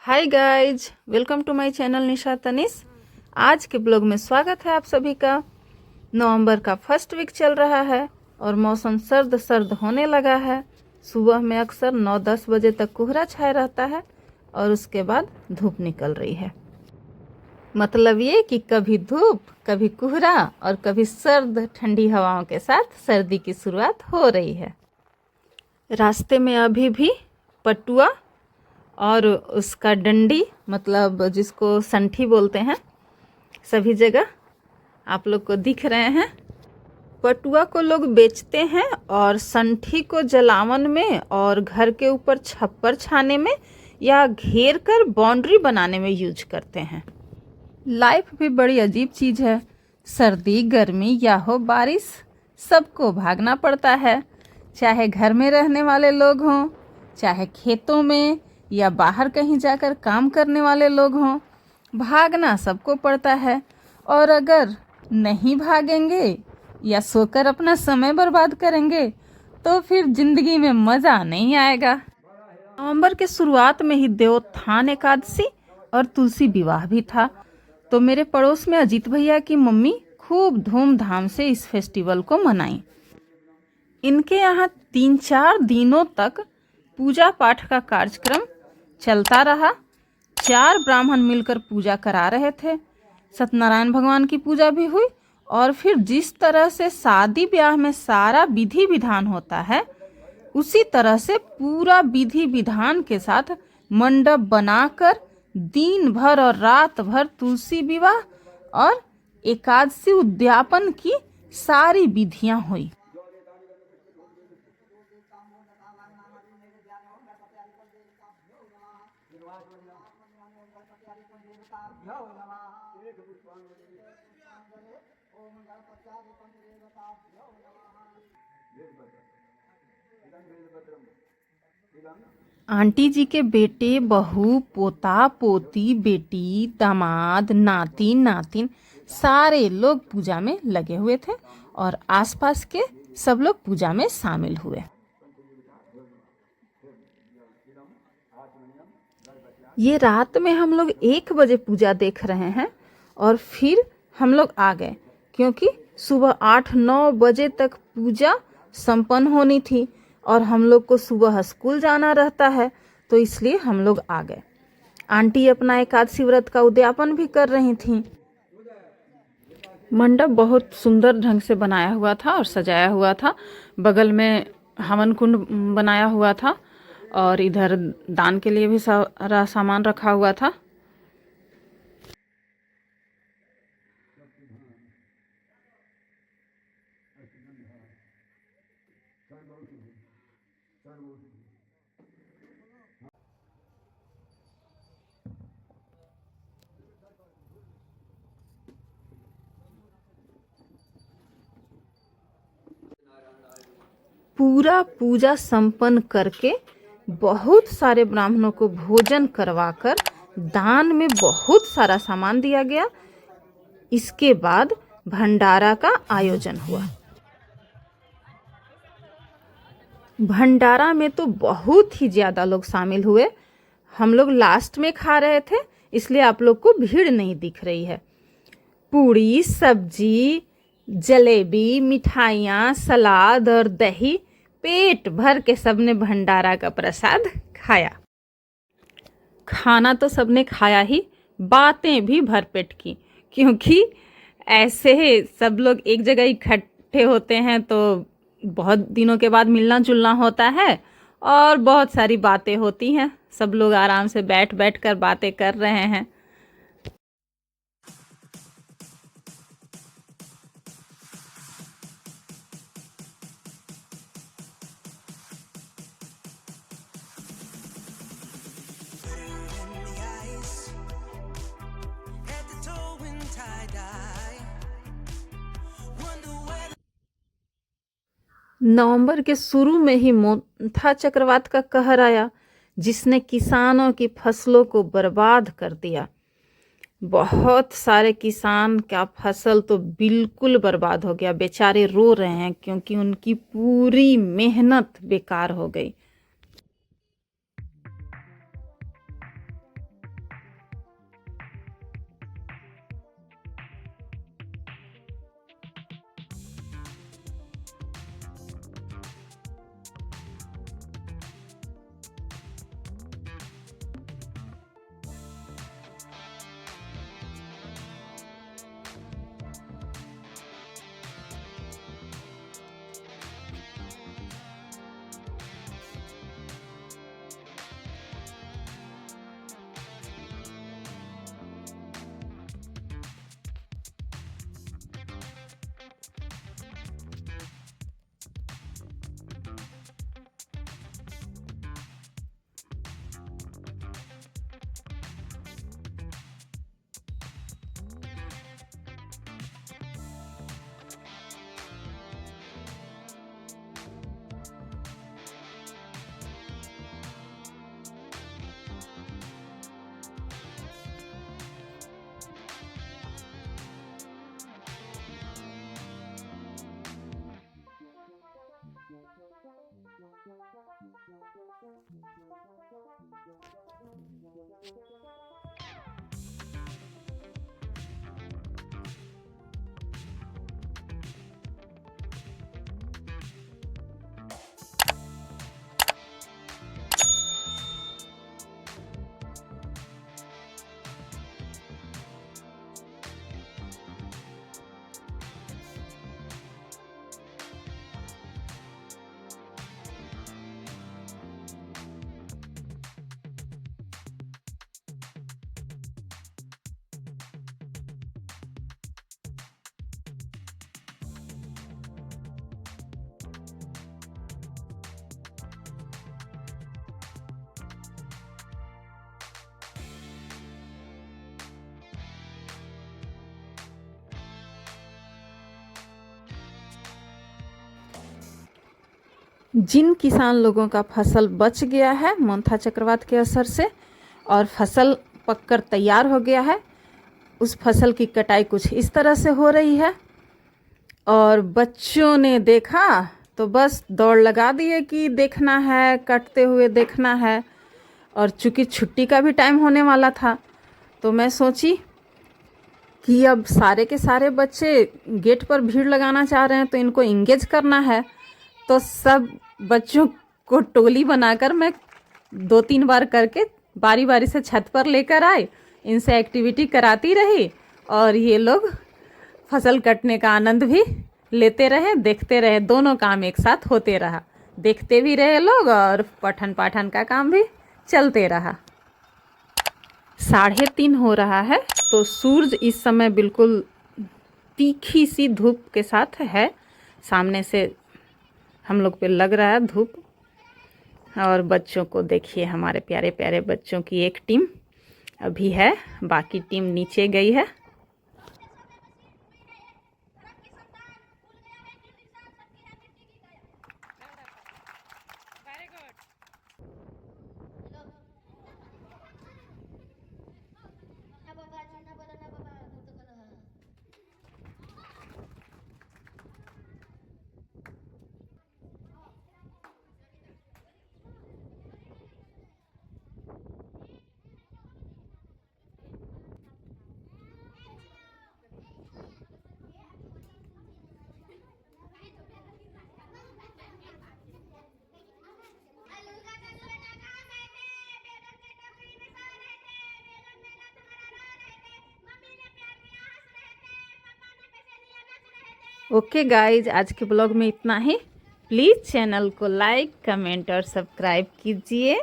Hi guys, welcome to my channel Nisha Tanis. आज के blog में स्वागत है आप सभी का। नवंबर का फर्स्ट वीक चल रहा है और मौसम सर्द सर्द होने लगा है। सुबह में अक्सर 9-10 बजे तक कोहरा छाया रहता है और उसके बाद धूप निकल रही है। मतलब ये कि कभी धूप, कभी कोहरा और कभी सर्द ठंडी हवाओं के साथ सर्दी की शुरुआत हो रही है। रास्ते में अभी भी पटुआ और उसका डंडी, मतलब जिसको संठी बोलते हैं, सभी जगह आप लोग को दिख रहे हैं। पटुआ को लोग बेचते हैं और संठी को जलावन में और घर के ऊपर छप्पर छाने में या घेर कर बाउंड्री बनाने में यूज करते हैं। लाइफ भी बड़ी अजीब चीज़ है। सर्दी, गर्मी या हो बारिश, सबको भागना पड़ता है। चाहे घर में रहने वाले लोग हों, चाहे खेतों में या बाहर कहीं जाकर काम करने वाले लोग हों, भागना सबको पड़ता है। और अगर नहीं भागेंगे या सोकर अपना समय बर्बाद करेंगे तो फिर जिंदगी में मज़ा नहीं आएगा। नवंबर के शुरुआत में ही देवोत्थान एकादशी और तुलसी विवाह भी था, तो मेरे पड़ोस में अजीत भैया की मम्मी खूब धूमधाम से इस फेस्टिवल को मनाई। इनके यहाँ 3-4 दिनों तक पूजा पाठ का कार्यक्रम चलता रहा। 4 ब्राह्मण मिलकर पूजा करा रहे थे। सत्यनारायण भगवान की पूजा भी हुई और फिर जिस तरह से शादी ब्याह में सारा विधि विधान होता है, उसी तरह से पूरा विधि विधान के साथ मंडप बनाकर दिन भर और रात भर तुलसी विवाह और एकादशी उद्यापन की सारी विधियां हुई। आंटी जी के बेटे, बहू, पोता, पोती, बेटी, दामाद, नाती, नातिन सारे लोग पूजा में लगे हुए थे और आसपास के सब लोग पूजा में शामिल हुए। ये रात में हम लोग 1 बजे पूजा देख रहे हैं और फिर हम लोग आ गए, क्योंकि सुबह 8-9 बजे तक पूजा संपन्न होनी थी और हम लोग को सुबह स्कूल जाना रहता है, तो इसलिए हम लोग आ गए। आंटी अपना एकादशी व्रत का उद्यापन भी कर रही थीं। मंडप बहुत सुंदर ढंग से बनाया हुआ था और सजाया हुआ था। बगल में हवन कुंड बनाया हुआ था और इधर दान के लिए भी सारा सामान रखा हुआ था। पूरा पूजा संपन्न करके बहुत सारे ब्राह्मणों को भोजन करवाकर दान में बहुत सारा सामान दिया गया। इसके बाद भंडारा का आयोजन हुआ। भंडारा में तो बहुत ही ज़्यादा लोग शामिल हुए। हम लोग लास्ट में खा रहे थे, इसलिए आप लोग को भीड़ नहीं दिख रही है। पूड़ी, सब्जी, जलेबी, मिठाइयाँ, सलाद और दही, पेट भर के सबने भंडारा का प्रसाद खाया। खाना तो सबने खाया ही, बातें भी भरपेट की, क्योंकि ऐसे सब लोग एक जगह इकट्ठे होते हैं तो बहुत दिनों के बाद मिलना जुलना होता है और बहुत सारी बातें होती हैं। सब लोग आराम से बैठ बैठ कर बातें कर रहे हैं। नवंबर के शुरू में ही मोंथा चक्रवात का कहर आया, जिसने किसानों की फसलों को बर्बाद कर दिया। बहुत सारे किसान का फसल तो बिल्कुल बर्बाद हो गया। बेचारे रो रहे हैं क्योंकि उनकी पूरी मेहनत बेकार हो गई। जिन किसान लोगों का फसल बच गया है मोंथा चक्रवात के असर से और फसल पककर तैयार हो गया है, उस फसल की कटाई कुछ इस तरह से हो रही है। और बच्चों ने देखा तो बस दौड़ लगा दिए कि देखना है, कटते हुए देखना है। और चूँकि छुट्टी का भी टाइम होने वाला था तो मैं सोची कि अब सारे के सारे बच्चे गेट पर भीड़ लगाना चाह रहे हैं तो इनको इंगेज करना है। तो सब बच्चों को टोली बनाकर मैं 2-3 बार करके बारी बारी से छत पर लेकर आए, इनसे एक्टिविटी कराती रही और ये लोग फसल कटने का आनंद भी लेते रहे, देखते रहे। दोनों काम एक साथ होते रहा, देखते भी रहे लोग और पठन पाठन का काम भी चलते रहा। 3:30 हो रहा है तो सूरज इस समय बिल्कुल तीखी सी धूप के साथ है, सामने से हम लोग पे लग रहा है धूप। और बच्चों को देखिए, हमारे प्यारे प्यारे बच्चों की एक टीम अभी है, बाकी टीम नीचे गई है। ओके गाइज, आज के ब्लॉग में इतना ही। प्लीज़ चैनल को लाइक, कमेंट और सब्सक्राइब कीजिए।